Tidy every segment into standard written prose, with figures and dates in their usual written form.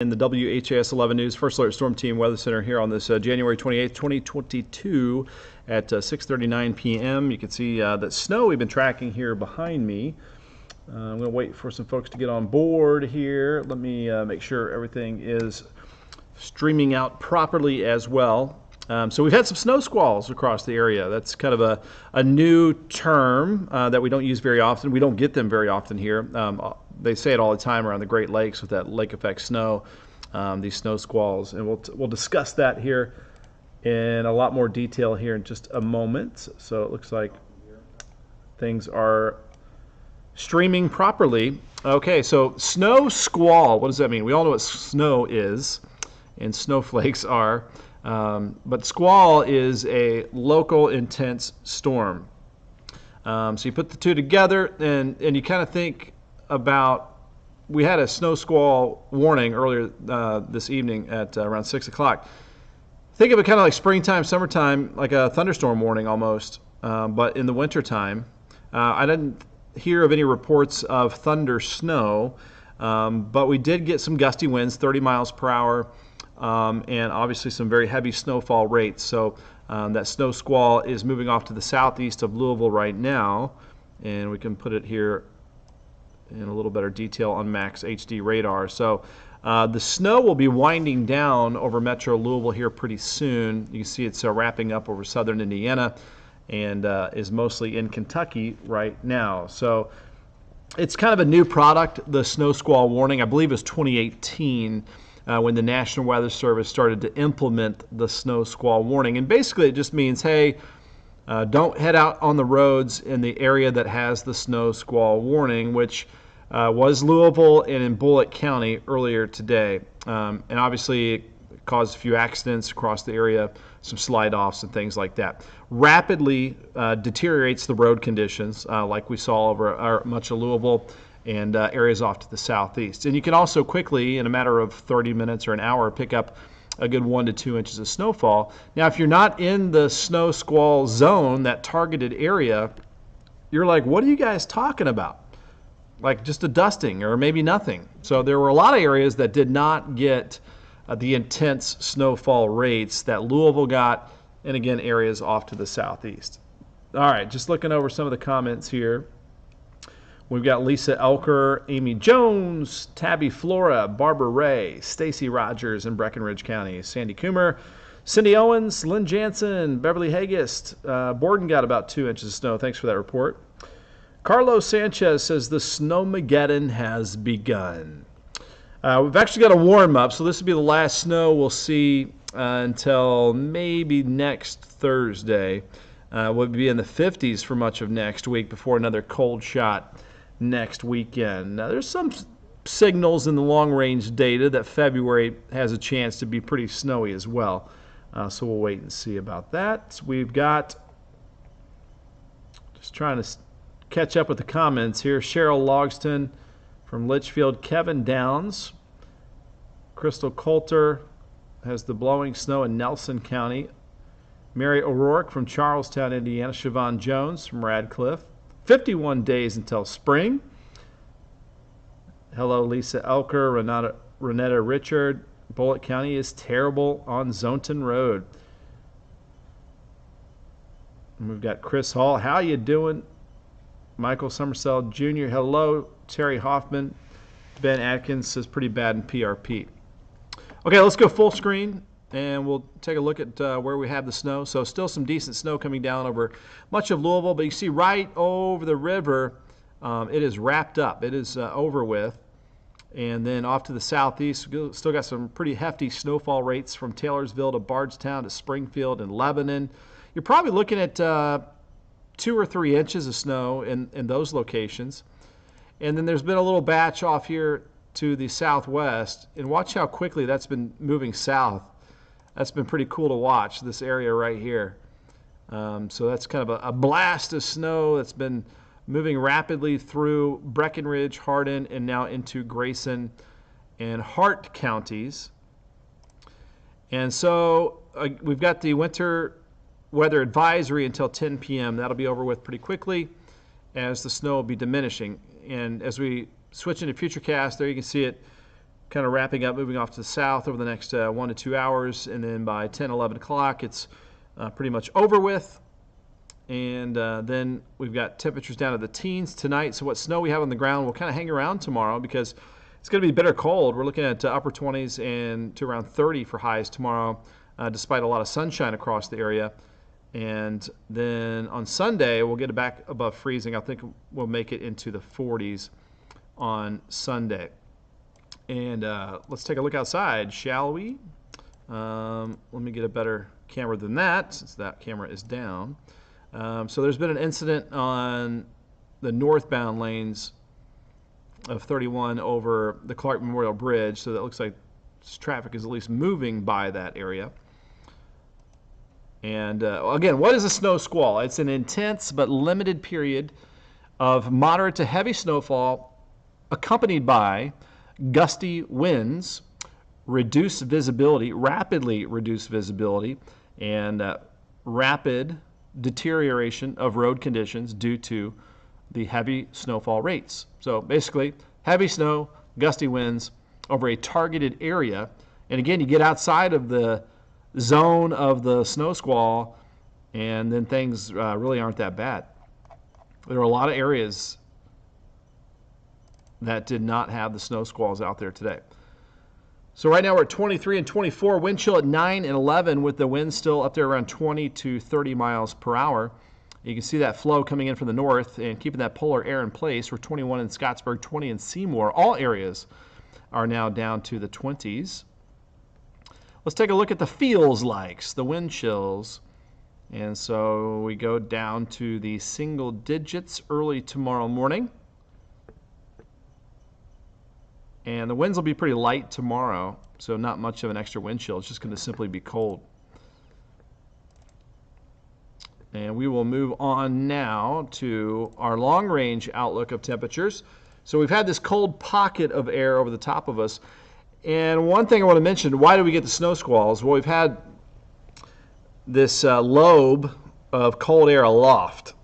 In the WHAS 11 News First Alert Storm Team Weather Center here on this January 28th, 2022 at 6:39 p.m. You can see that snow we've been tracking here behind me. I'm going to wait for some folks to get on board here. Let me make sure everything is streaming out properly as well. So we've had some snow squalls across the area. That's kind of a new term that we don't use very often. We don't get them very often here. They say it all the time around the Great Lakes with that lake effect snow, these snow squalls. And we'll discuss that here in a lot more detail here in just a moment. So it looks like things are streaming properly. Okay, so snow squall, what does that mean? We all know what snow is and snowflakes are. But squall is a local intense storm. So you put the two together and you kind of think about, we had a snow squall warning earlier this evening at around 6 o'clock. Think of it kind of like springtime, summertime, like a thunderstorm warning almost, but in the wintertime. I didn't hear of any reports of thunder snow, but we did get some gusty winds, 30 miles per hour. And obviously some very heavy snowfall rates. So that snow squall is moving off to the southeast of Louisville right now, and we can put it here in a little better detail on Max HD radar. So the snow will be winding down over metro Louisville here pretty soon. You can see it's wrapping up over southern Indiana and is mostly in Kentucky right now. So it's kind of a new product, the snow squall warning. I believe it's 2018. When the National Weather Service started to implement the snow squall warning. And basically it just means, hey, don't head out on the roads in the area that has the snow squall warning, which was Louisville and in Bullitt County earlier today. And obviously it caused a few accidents across the area, some slide-offs and things like that. Rapidly deteriorates the road conditions like we saw over much of Louisville and areas off to the southeast. And you can also quickly, in a matter of 30 minutes or an hour, pick up a good 1 to 2 inches of snowfall. Now, if you're not in the snow squall zone, that targeted area, you're like, what are you guys talking about? Like just a dusting or maybe nothing. So there were a lot of areas that did not get the intense snowfall rates that Louisville got, and again, areas off to the southeast. All right, just looking over some of the comments here. We've got Lisa Elker, Amy Jones, Tabby Flora, Barbara Ray, Stacy Rogers in Breckenridge County, Sandy Coomer, Cindy Owens, Lynn Jansen, Beverly Hagist. Borden got about 2 inches of snow. Thanks for that report. Carlos Sanchez says the Snowmageddon has begun. We've actually got a warm up, so this will be the last snow we'll see until maybe next Thursday. We'll be in the 50s for much of next week before another cold shot next weekend. Now, there's some signals in the long-range data that February has a chance to be pretty snowy as well. So we'll wait and see about that. We've got, just trying to catch up with the comments here, Cheryl Logston from Litchfield, Kevin Downs, Crystal Coulter has the blowing snow in Nelson County, Mary O'Rourke from Charlestown, Indiana, Siobhan Jones from Radcliffe. 51 days until spring. Hello, Lisa Elker, Renetta Richard. Bullitt County is terrible on Zonton Road. And we've got Chris Hall. How you doing? Michael Summersell Jr. Hello. Terry Hoffman. Ben Atkins says pretty bad in PRP. Okay, let's go full screen. And we'll take a look at where we have the snow. So still some decent snow coming down over much of Louisville, but you see right over the river, it is wrapped up. It is over with. And then off to the southeast, still got some pretty hefty snowfall rates from Taylorsville to Bardstown to Springfield and Lebanon. You're probably looking at 2 or 3 inches of snow in those locations. And then there's been a little batch off here to the southwest. And watch how quickly that's been moving south. That's been pretty cool to watch, this area right here. So that's kind of a blast of snow that's been moving rapidly through Breckenridge, Hardin, and now into Grayson and Hart counties. And so we've got the winter weather advisory until 10 p.m. That'll be over with pretty quickly as the snow will be diminishing. And as we switch into Futurecast, there you can see it kind of wrapping up, moving off to the south over the next 1 to 2 hours, and then by 10, 11 o'clock, it's pretty much over with. And then we've got temperatures down to the teens tonight. So what snow we have on the ground will kind of hang around tomorrow because it's going to be bitter cold. We're looking at upper 20s and to around 30 for highs tomorrow, despite a lot of sunshine across the area. And then on Sunday, we'll get it back above freezing. I think we'll make it into the 40s on Sunday. And let's take a look outside, shall we? Let me get a better camera than that, since that camera is down. So there's been an incident on the northbound lanes of 31 over the Clark Memorial Bridge, so that looks like traffic is at least moving by that area. And again, what is a snow squall? It's an intense but limited period of moderate to heavy snowfall accompanied by gusty winds, reduced visibility, rapidly reduced visibility, and rapid deterioration of road conditions due to the heavy snowfall rates. So basically, heavy snow, gusty winds over a targeted area. And again, you get outside of the zone of the snow squall, and then things really aren't that bad. There are a lot of areas that did not have the snow squalls out there today. So right now we're at 23 and 24, wind chill at 9 and 11 with the wind still up there around 20 to 30 miles per hour. You can see that flow coming in from the north and keeping that polar air in place. We're 21 in Scottsburg, 20 in Seymour. All areas are now down to the 20s. Let's take a look at the feels likes, the wind chills. And so we go down to the single digits early tomorrow morning. And the winds will be pretty light tomorrow, so not much of an extra wind chill. It's just going to simply be cold. And we will move on now to our long-range outlook of temperatures. So we've had this cold pocket of air over the top of us. And one thing I want to mention, why do we get the snow squalls? Well, we've had this lobe of cold air aloft,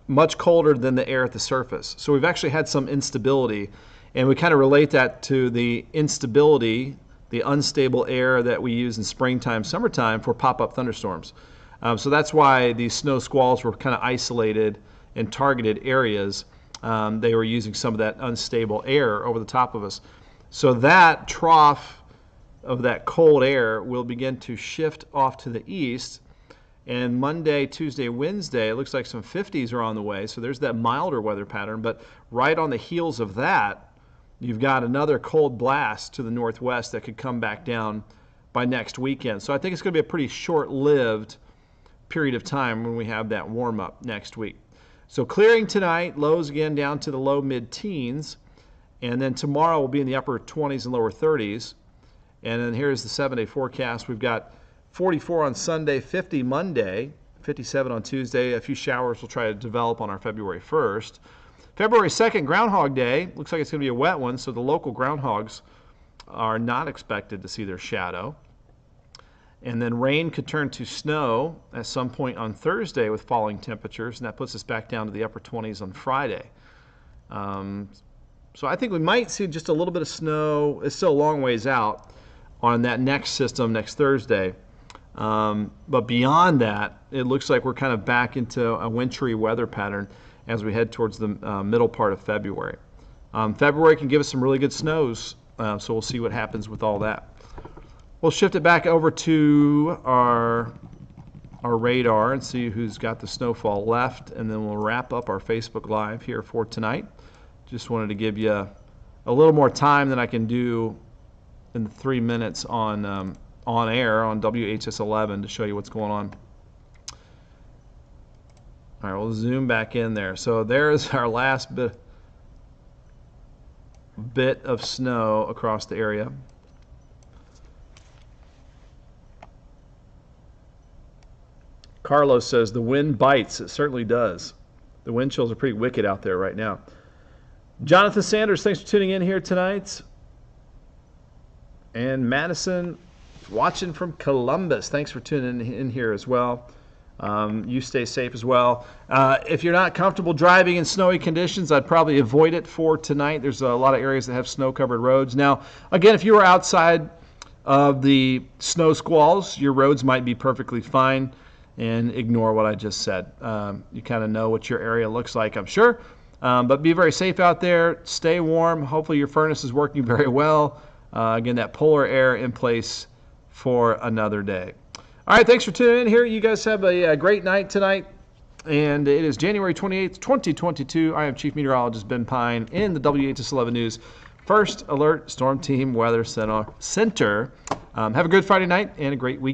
much colder than the air at the surface. So we've actually had some instability. And we kind of relate that to the instability, the unstable air that we use in springtime, summertime for pop-up thunderstorms. So that's why these snow squalls were kind of isolated in targeted areas. They were using some of that unstable air over the top of us. So that trough of that cold air will begin to shift off to the east. And Monday, Tuesday, Wednesday, it looks like some 50s are on the way. So there's that milder weather pattern. But right on the heels of that, you've got another cold blast to the northwest that could come back down by next weekend. So I think it's going to be a pretty short-lived period of time when we have that warm-up next week. So clearing tonight, lows again down to the low mid-teens, and then tomorrow will be in the upper 20s and lower 30s. And then here's the 7-day forecast. We've got 44 on Sunday, 50 Monday, 57 on Tuesday. A few showers will try to develop on our February 1st. February 2nd, Groundhog Day. Looks like it's going to be a wet one, so the local groundhogs are not expected to see their shadow. And then rain could turn to snow at some point on Thursday with falling temperatures, and that puts us back down to the upper 20s on Friday. So I think we might see just a little bit of snow. It's still a long ways out on that next system next Thursday. But beyond that, it looks like we're kind of back into a wintry weather pattern as we head towards the middle part of February. February can give us some really good snows, so we'll see what happens with all that. We'll shift it back over to our radar and see who's got the snowfall left, and then we'll wrap up our Facebook Live here for tonight. Just wanted to give you a little more time than I can do in the 3 minutes on air on WHS 11 to show you what's going on. All right, we'll zoom back in there. So there's our last bit of snow across the area. Carlos says the wind bites. It certainly does. The wind chills are pretty wicked out there right now. Jonathan Sanders, thanks for tuning in here tonight. And Madison watching from Columbus. Thanks for tuning in here as well. You stay safe as well. If you're not comfortable driving in snowy conditions, I'd probably avoid it for tonight. There's a lot of areas that have snow-covered roads. Now, again, if you were outside of the snow squalls, your roads might be perfectly fine, and ignore what I just said. You kind of know what your area looks like, I'm sure. But be very safe out there. Stay warm. Hopefully your furnace is working very well. Again, that polar air in place for another day. All right, thanks for tuning in here. You guys have a great night tonight. And it is January 28th, 2022. I am Chief Meteorologist Ben Pine in the WHS 11 News First Alert Storm Team Weather Center. Have a good Friday night and a great week.